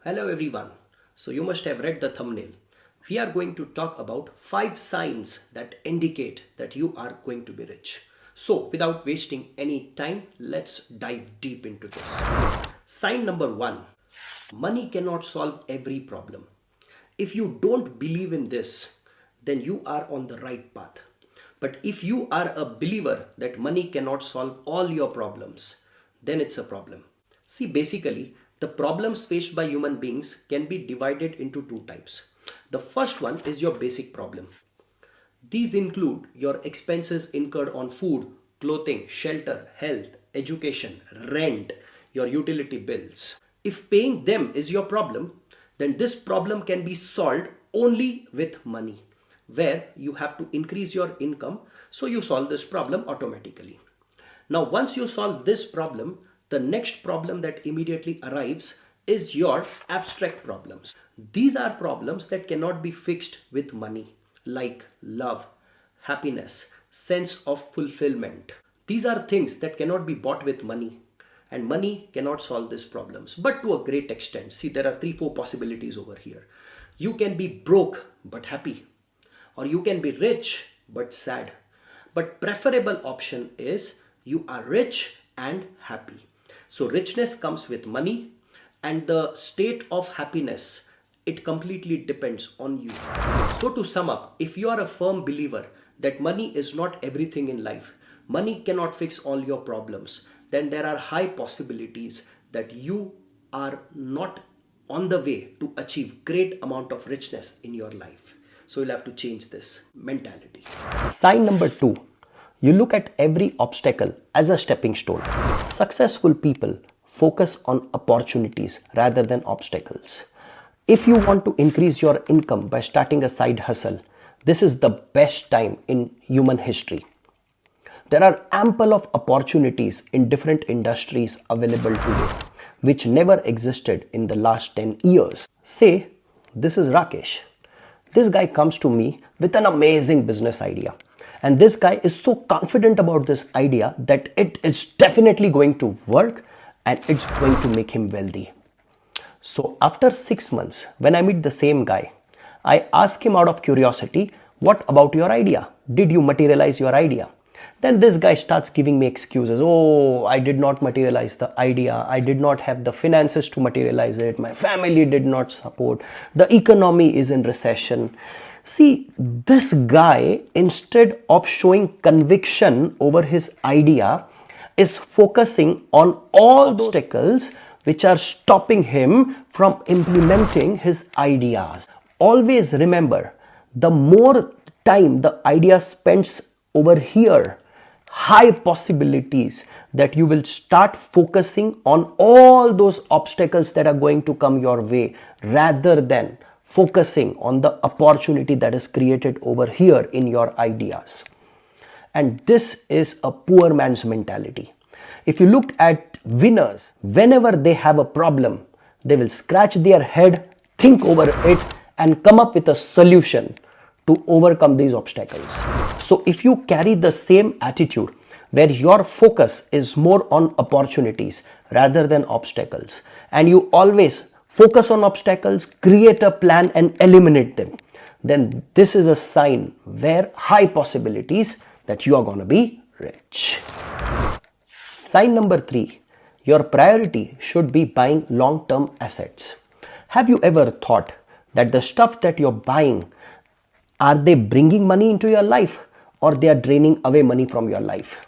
Hello everyone. So you must have read the thumbnail. We are going to talk about 5 signs that indicate that you are going to be rich. So without wasting any time, let's dive deep into this. Sign number 1. Money cannot solve every problem. If you don't believe in this, then you are on the right path. But if you are a believer that money cannot solve all your problems, then it's a problem. See, basically, the problems faced by human beings can be divided into two types. The first one is your basic problem. These include your expenses incurred on food, clothing, shelter, health, education, rent, your utility bills. If paying them is your problem, then this problem can be solved only with money, where you have to increase your income, so you solve this problem automatically. Now, once you solve this problem, the next problem that immediately arrives is your abstract problems. These are problems that cannot be fixed with money, like love, happiness, sense of fulfillment. These are things that cannot be bought with money, and money cannot solve these problems, but to a great extent. See, there are 3-4 possibilities over here. You can be broke but happy, or you can be rich but sad. But preferable option is you are rich and happy. So richness comes with money, and the state of happiness, it completely depends on you. So to sum up, if you are a firm believer that money is not everything in life, money cannot fix all your problems, then there are high possibilities that you are not on the way to achieve great amount of richness in your life. So you'll have to change this mentality. Sign number 2. You look at every obstacle as a stepping stone. Successful people focus on opportunities rather than obstacles. If you want to increase your income by starting a side hustle, this is the best time in human history. There are ample of opportunities in different industries available today, which never existed in the last 10 years. Say, this is Rakesh. This guy comes to me with an amazing business idea. And this guy is so confident about this idea that it is definitely going to work and it's going to make him wealthy. So after 6 months, when I meet the same guy, I ask him out of curiosity, what about your idea? Did you materialize your idea? Then this guy starts giving me excuses. Oh, I did not materialize the idea. I did not have the finances to materialize it. My family did not support. The economy is in recession. See, this guy, instead of showing conviction over his idea, is focusing on all the obstacles which are stopping him from implementing his ideas. Always remember, the more time the idea spends over here, high possibilities that you will start focusing on all those obstacles that are going to come your way, rather than focusing on the opportunity that is created over here in your ideas. And this is a poor man's mentality. If you look at winners, whenever they have a problem, they will scratch their head, think over it, and come up with a solution to overcome these obstacles. So if you carry the same attitude, where your focus is more on opportunities rather than obstacles, and you always focus on obstacles, create a plan and eliminate them, then this is a sign where high possibilities that you are going to be rich. Sign number 3. Your priority should be buying long-term assets. Have you ever thought that the stuff that you're buying, are they bringing money into your life, or they are draining away money from your life?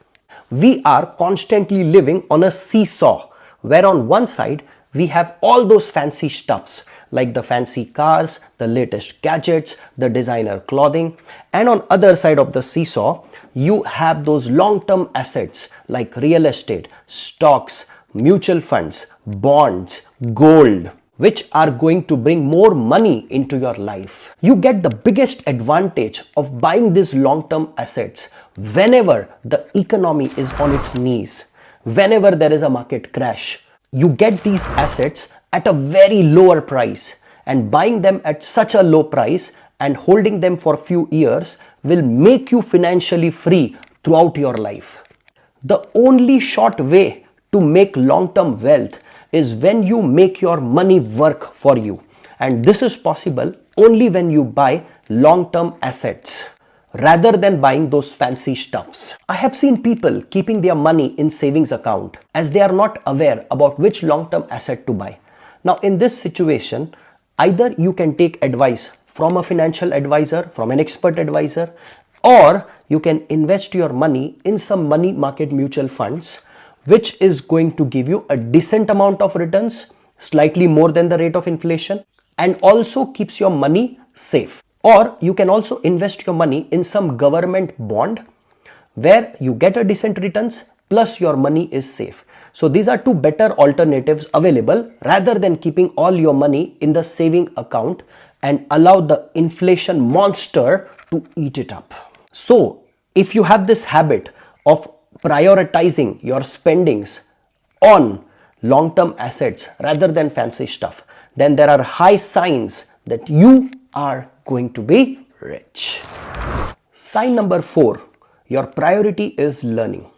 We are constantly living on a seesaw, where on one side we have all those fancy stuffs like the fancy cars, the latest gadgets, the designer clothing, and on other side of the seesaw you have those long-term assets like real estate, stocks, mutual funds, bonds, gold, which are going to bring more money into your life. You get the biggest advantage of buying these long-term assets whenever the economy is on its knees, whenever there is a market crash. You get these assets at a very lower price, and buying them at such a low price and holding them for a few years will make you financially free throughout your life. The only short way to make long-term wealth is when you make your money work for you. And this is possible only when you buy long-term assets rather than buying those fancy stuffs. I have seen people keeping their money in savings account as they are not aware about which long-term asset to buy. Now in this situation, either you can take advice from a financial advisor, from an expert advisor, or you can invest your money in some money market mutual funds, which is going to give you a decent amount of returns, slightly more than the rate of inflation, and also keeps your money safe. Or you can also invest your money in some government bond where you get a decent returns plus your money is safe. So these are two better alternatives available rather than keeping all your money in the saving account and allow the inflation monster to eat it up. So if you have this habit of prioritizing your spendings on long-term assets rather than fancy stuff, then there are high signs that you are going to be rich. Sign number 4, your priority is learning.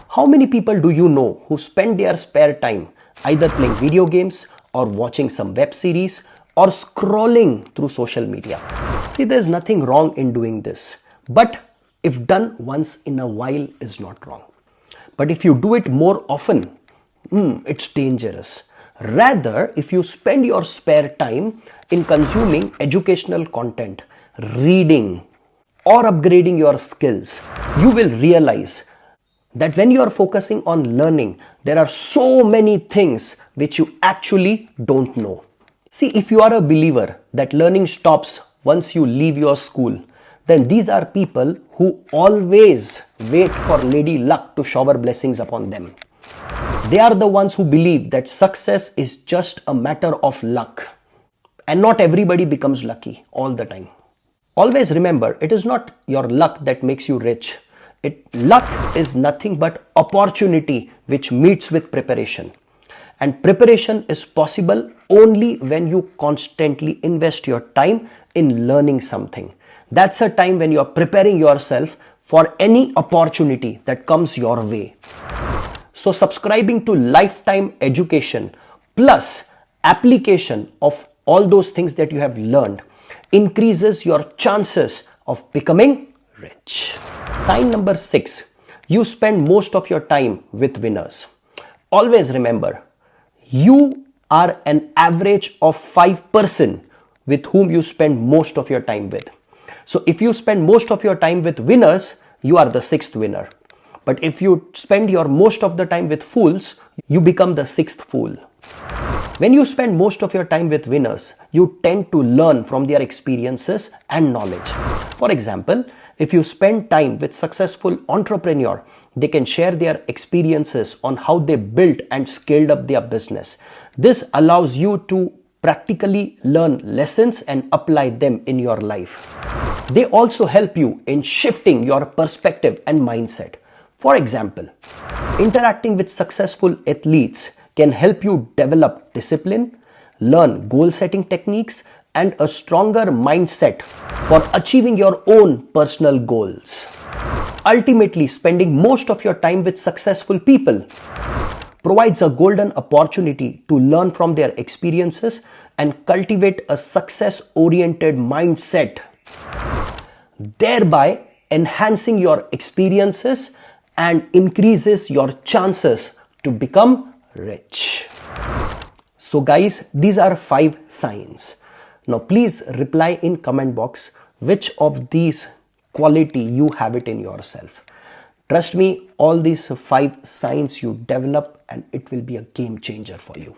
How many people do you know who spend their spare time either playing video games or watching some web series or scrolling through social media? See, there's nothing wrong in doing this, but if done once in a while is not wrong. But if you do it more often, it's dangerous. Rather, if you spend your spare time in consuming educational content, reading, or upgrading your skills, you will realize that when you are focusing on learning, there are so many things which you actually don't know. See, if you are a believer that learning stops once you leave your school, then these are people who always wait for Lady Luck to shower blessings upon them. They are the ones who believe that success is just a matter of luck. And not everybody becomes lucky all the time. Always remember, it is not your luck that makes you rich. Luck is nothing but opportunity which meets with preparation. And preparation is possible only when you constantly invest your time in learning something. That's a time when you are preparing yourself for any opportunity that comes your way. So subscribing to lifetime education plus application of all those things that you have learned increases your chances of becoming rich. Sign number 6, you spend most of your time with winners. Always remember, you are an average of 5 persons with whom you spend most of your time with. So if you spend most of your time with winners, you are the 6th winner. But if you spend your most of the time with fools, you become the 6th fool. When you spend most of your time with winners, you tend to learn from their experiences and knowledge. For example, if you spend time with successful entrepreneur, they can share their experiences on how they built and scaled up their business. This allows you to practically learn lessons and apply them in your life. They also help you in shifting your perspective and mindset. For example, interacting with successful athletes can help you develop discipline, learn goal-setting techniques, and a stronger mindset for achieving your own personal goals. Ultimately, spending most of your time with successful people provides a golden opportunity to learn from their experiences and cultivate a success-oriented mindset, thereby enhancing your experiences and increases your chances to become rich. So guys, these are 5 signs. Now please reply in comment box which of these quality you have it in yourself. Trust me, all these 5 signs you develop and it will be a game changer for you.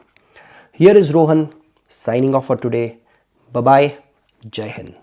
Here is Rohan signing off for today. Bye bye. Jai Hind.